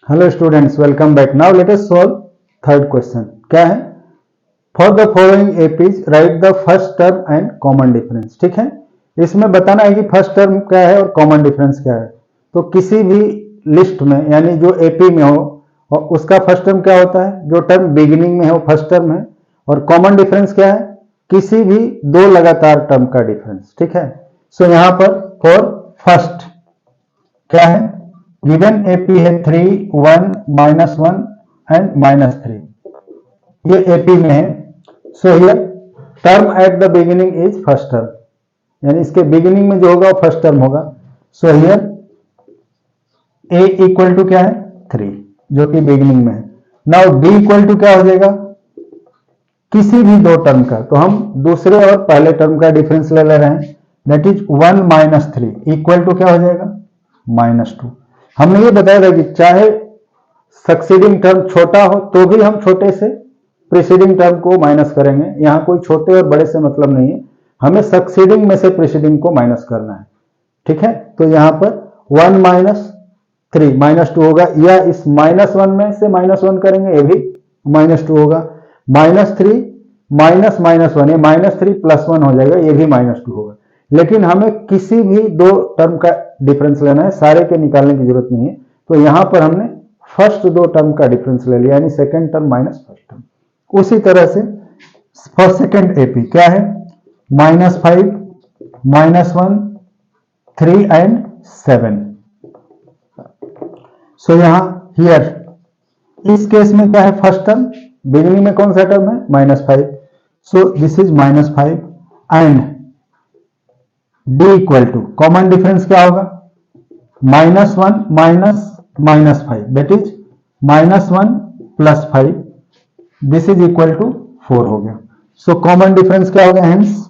Hello students, welcome back. Now let us solve third question. क्या है? For the following APs right the first term and common difference. ठीक है, इसमें बताना है कि फर्स्ट टर्म क्या है और कॉमन डिफरेंस क्या है। तो किसी भी लिस्ट में यानी जो एपी में हो और उसका फर्स्ट टर्म क्या होता है, जो टर्म बिगिनिंग में है वो फर्स्ट टर्म है। और कॉमन डिफरेंस क्या है? किसी भी दो लगातार टर्म का डिफरेंस। ठीक है, सो यहां पर फॉर फर्स्ट क्या है, गिवन एपी है 3, 1, -1 एंड -3, ये एपी में है। So here term at the beginning is first term, यानी इसके बिगिनिंग में जो होगा वो फर्स्ट टर्म होगा। So here a equal to क्या है 3, जो कि बिगिनिंग में है। नाउ बी इक्वल टू क्या हो जाएगा, किसी भी दो टर्म का। तो हम दूसरे और पहले टर्म का डिफरेंस ले रहे हैं, दैट इज 1 - 3 इक्वल टू क्या हो जाएगा -2। हमने ये बताया था कि चाहे सक्सीडिंग टर्म छोटा हो तो भी हम छोटे से प्रीसीडिंग टर्म को माइनस करेंगे। यहां कोई छोटे और बड़े से मतलब नहीं है, हमें सक्सीडिंग में से प्रीसीडिंग को माइनस करना है। ठीक है, तो यहां पर 1 - 3 -2 होगा, या इस -1 में से -1 करेंगे, ये भी -2 होगा। -3 माइनस -1, ये -3 + 1 हो जाएगा, ये भी -2 होगा। लेकिन हमें किसी भी दो टर्म का डिफरेंस लेना है, सारे के निकालने की जरूरत नहीं है। तो यहां पर हमने फर्स्ट दो टर्म का डिफरेंस ले लिया, यानी second term minus first term. उसी तरह से फॉर सेकंड एपी क्या है, -5, -1, 3 एंड 7। सो यहां हियर इस केस में क्या है, फर्स्ट टर्म बिगिनिंग में कौन सा टर्म है -5, so this is -5 and d equal to common difference क्या होगा, -1 -5 that is -1 + 5, this is equal to 4 हो गया। सो कॉमन डिफरेंस क्या हो गया, hence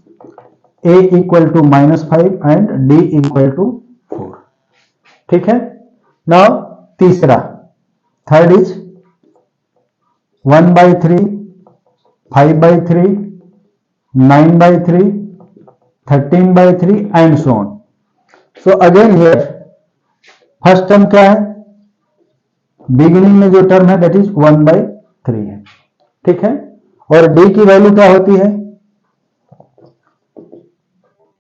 a equal to -5 and d equal to 4। ठीक है, नाउ तीसरा third is 1/3, 5/3, 9/3, 13/3 and so on. So again here first term क्या है, बिगिनिंग में जो टर्म है दैट इज 1/3 है। ठीक है, और d की वैल्यू क्या होती है,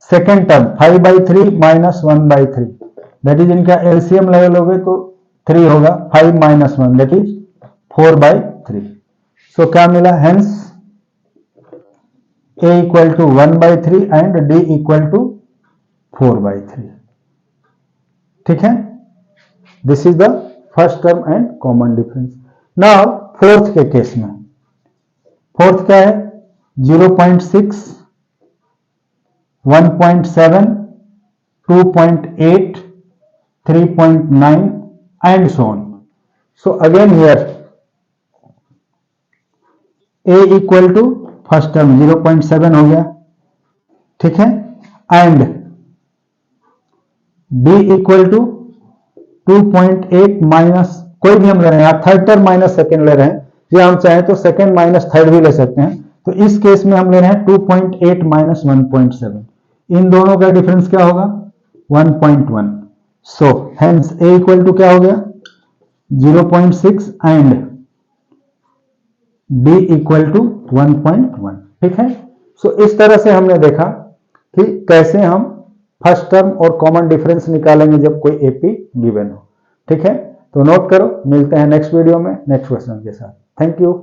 सेकेंड टर्म 5/3 - 1/3 दैट इज, इनका एलसीएम ले लोगे तो 3 होगा, 5 - 1 दैट इज 4/3। सो क्या मिला, hence a equal to 1/3 and d equal to 4/3। ठीक है, this is the first term and common difference. Now fourth के केस में, फोर्थ क्या है, 0.6, 1.7, 2.8, 3.9 and so on. So again here a equal to first term 0.7 हो गया। ठीक है, and d equal to 2.8 minus, कोई भी हम ले रहे हैं, थर्ड टर्म माइनस सेकेंड ले रहे हैं, या हम चाहें तो सेकेंड माइनस थर्ड भी ले सकते हैं। तो इस केस में हम ले रहे हैं 2.8 - 1.7, इन दोनों का डिफरेंस क्या होगा 1.1। So hence a equal to क्या हो गया 0.6 एंड d इक्वल टू 1.1। ठीक है, सो इस तरह से हमने देखा कि कैसे हम फर्स्ट टर्म और कॉमन डिफरेंस निकालेंगे जब कोई एपी गिवन हो। ठीक है, तो नोट करो, मिलते हैं नेक्स्ट वीडियो में नेक्स्ट क्वेश्चन के साथ। Thank you.